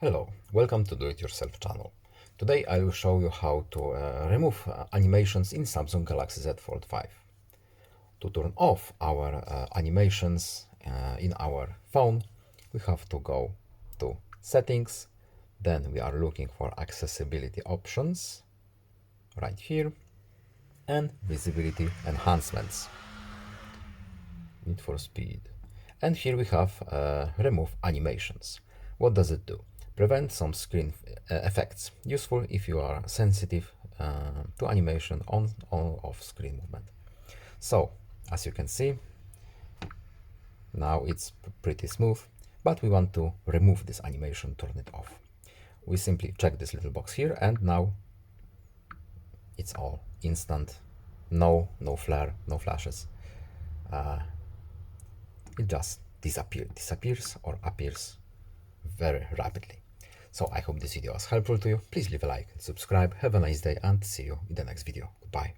Hello, welcome to Do It Yourself channel. Today I will show you how to remove animations in Samsung Galaxy Z Fold5. To turn off our animations in our phone, we have to go to Settings, then we are looking for Accessibility Options, right here, and Visibility Enhancements, Need for Speed. And here we have Remove Animations. What does it do? Prevent some screen effects, useful if you are sensitive to animation on or off screen movement. So, as you can see, now it's pretty smooth, but we want to remove this animation, turn it off. We simply check this little box here, and now it's all instant, no flare, no flashes. It just disappears or appears very rapidly. So I hope this video was helpful to you. Please leave a like and subscribe. Have a nice day and see you in the next video. Goodbye.